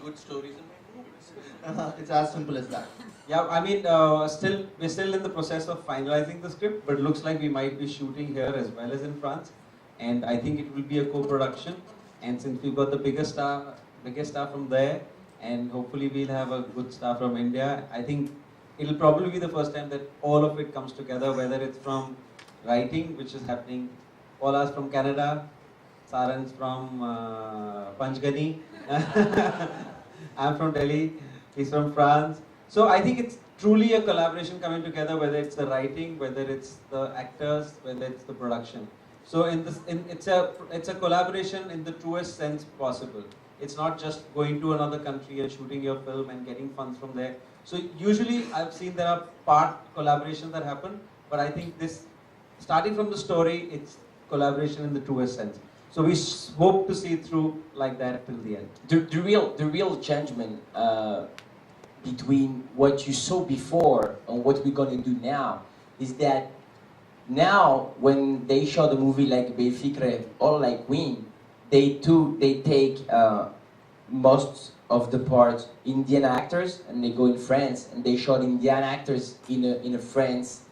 good stories and make movies. It's as simple as that. Yeah, I mean, we're still in the process of finalizing the script, but it looks like we might be shooting here as well as in France, and I think it will be a co-production. And since we've got the biggest star from there, and hopefully we'll have a good star from India, I think it'll probably be the first time that all of it comes together, whether it's from writing, which is happening. Paula's from Canada, Saran's from Panchgani, I'm from Delhi, he's from France. So I think it's truly a collaboration coming together, whether it's the writing, whether it's the actors, whether it's the production. So it's a collaboration in the truest sense possible. It's not just going to another country and shooting your film and getting funds from there. So usually I've seen there are part collaborations that happen, but I think this, starting from the story, it's collaboration in the truest sense. So we hope to see it through like that till the end. The real changement between what you saw before and what we're gonna do now is that now when they show the movie like Belficre or like Queen, they take most of the parts Indian actors and they go in France and they shot Indian actors in a France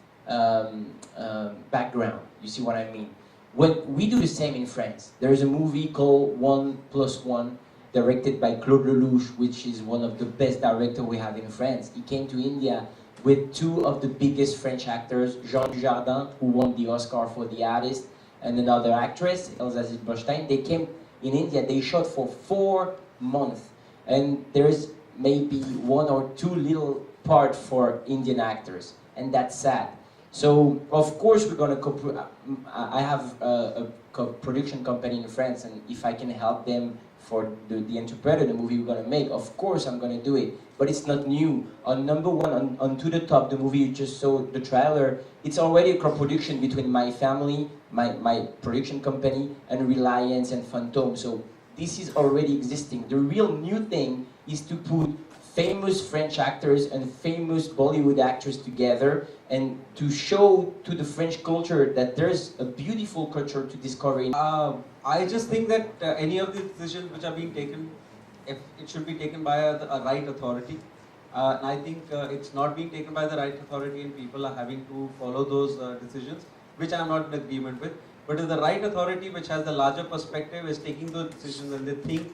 background. You see what I mean? When we do the same in France, there is a movie called 1+1, directed by Claude Lelouch, which is one of the best directors we have in France. He came to India with two of the biggest French actors, Jean Dujardin, who won the Oscar for The Artist, and another actress, Elsa Zilberstein. They came in India, they shot for 4 months, and there's maybe 1 or 2 little part for Indian actors, and that's sad. So, of course, we're going to I have a production company in France, and if I can help them for the interpreter, the movie we're going to make, of course I'm going to do it. But it's not new. On number 1, on To the Top, the movie you just saw, the trailer, it's already a co-production between my family, my production company, and Reliance and Phantom. So this is already existing. The real new thing is to put famous French actors and famous Bollywood actors together and to show to the French culture that there's a beautiful culture to discover. I just think that any of the decisions which are being taken, if it should be taken by a right authority. And I think it's not being taken by the right authority and people are having to follow those decisions, which I'm not in agreement with. But if the right authority, which has the larger perspective, is taking those decisions and they think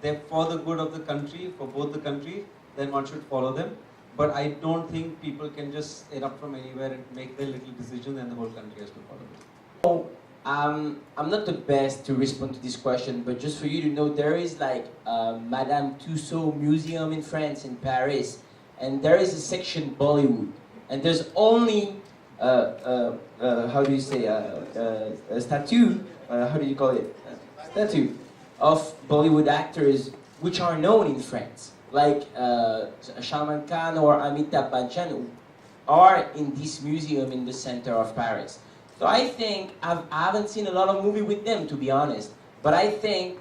they're for the good of the country, for both the countries, then one should follow them. But I don't think people can just erupt from anywhere and make their little decisions and the whole country has to follow them. Oh, I'm not the best to respond to this question, but just for you to know, there is like Madame Tussauds Museum in France, in Paris, and there is a section Bollywood, and there's only how do you say a statue? How do you call it? Statue of Bollywood actors which are known in France, like Salman Khan or Amitabh Bachchan, are in this museum in the center of Paris. So I think I haven't seen a lot of movies with them, to be honest, but I think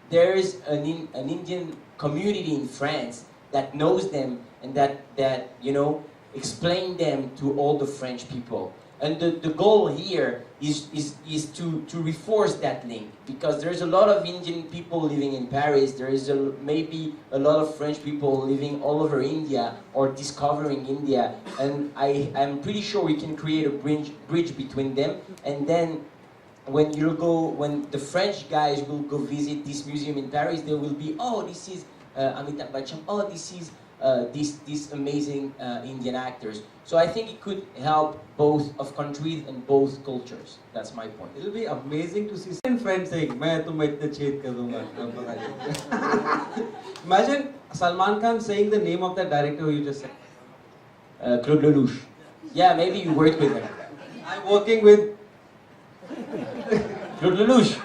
there is an Indian community in France that knows them and that you know, explain them to all the French people. And the goal here is to reinforce that link, because there's a lot of Indian people living in Paris, there is maybe a lot of French people living all over India or discovering India, and I'm pretty sure we can create a bridge between them, and then when the French guys will go visit this museum in Paris, they will be, oh, this is Amitabh Bachchan, oh, this is these amazing Indian actors. So I think it could help both of countries and both cultures. That's my point. It'll be amazing to see friends saying, "मैं तुम्हें इतने छेद कर दूँगा." Imagine Salman Khan saying the name of that director who you just said. Claude Lelouch. Yeah, maybe you worked with him. I'm working with Claude Lelouch.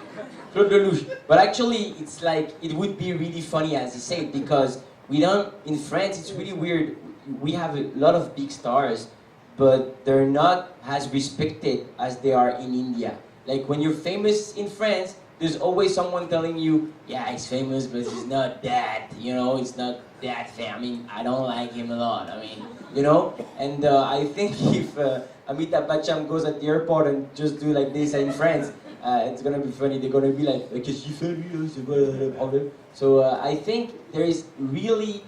Claude Lelouch. But actually, it's like, it would be really funny, as you said, because we don't, in France, it's really weird. We have a lot of big stars, but they're not as respected as they are in India. Like when you're famous in France, there's always someone telling you, yeah, he's famous, but he's not that, you know, it's not that famous. I mean, I don't like him a lot, I mean, you know? And I think if Amitabh Bachchan goes at the airport and just do like this in France, It's gonna be funny. They're gonna be like, "Qu'est-ce que tu fais, lui? C'est quoi le problème?" So I think there is really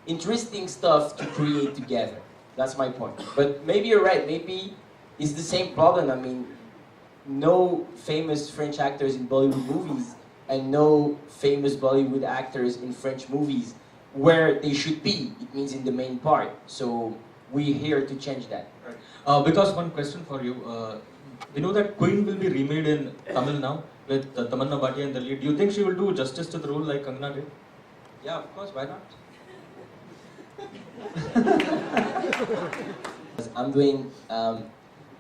interesting stuff to create together. That's my point. But maybe you're right. Maybe it's the same problem. I mean, no famous French actors in Bollywood movies and no famous Bollywood actors in French movies where they should be. It means in the main part. So we're here to change that. Because one question for you. We know that Queen will be remade in Tamil now with Tamanna Bhatia in the lead. Do you think she will do justice to the role like Kangana did? Yeah, of course, why not? I'm doing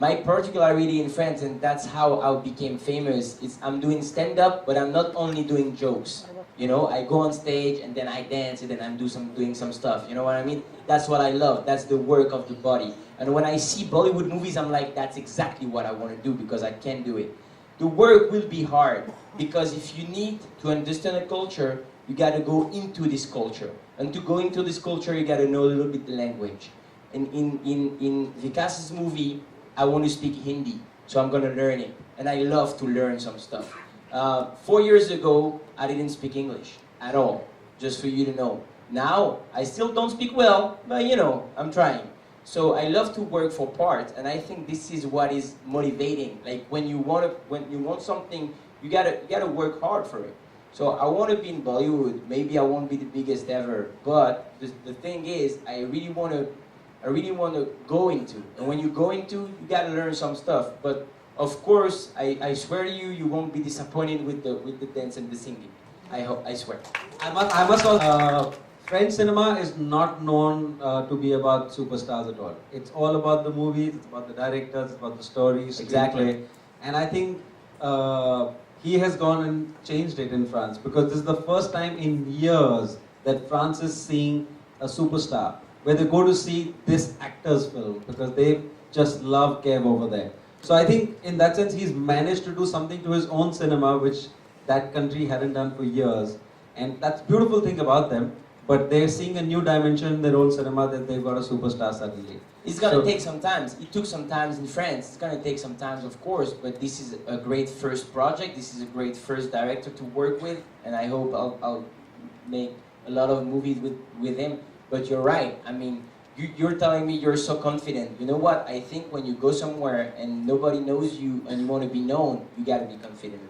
my particularity in France, and that's how I became famous. Is I'm doing stand-up, but I'm not only doing jokes. You know, I go on stage and then I dance and then I'm doing some stuff. You know what I mean? That's what I love. That's the work of the body. And when I see Bollywood movies, I'm like, that's exactly what I want to do because I can do it. The work will be hard because if you need to understand a culture, you got to go into this culture. And to go into this culture, you got to know a little bit the language. And in Vikas's movie, I want to speak Hindi, so I'm going to learn it. And I love to learn some stuff. 4 years ago, I didn't speak English at all, just for you to know. Now, I still don't speak well, but you know, I'm trying. So I love to work for parts, and I think this is what is motivating. Like when you want something, you gotta work hard for it. So I want to be in Bollywood. Maybe I won't be the biggest ever, but the thing is, I really want to go into. And when you go into, you gotta learn some stuff. But of course, I swear to you, you won't be disappointed with the dance and the singing. I swear. I must also, French cinema is not known to be about superstars at all. It's all about the movies, it's about the directors, it's about the stories, Exactly. screenplay. And I think he has gone and changed it in France because this is the first time in years that France is seeing a superstar where they go to see this actor's film because they just love Kev over there. So I think in that sense he's managed to do something to his own cinema which that country hadn't done for years. And that's the beautiful thing about them. But they're seeing a new dimension in their own cinema that they've got a superstar suddenly. It's gonna take some time. It took some time in France. It's gonna take some time, of course. But this is a great first project. This is a great first director to work with, and I hope I'll make a lot of movies with him. But you're right. I mean, you're telling me you're so confident. You know what? I think when you go somewhere and nobody knows you and you want to be known, you gotta be confident.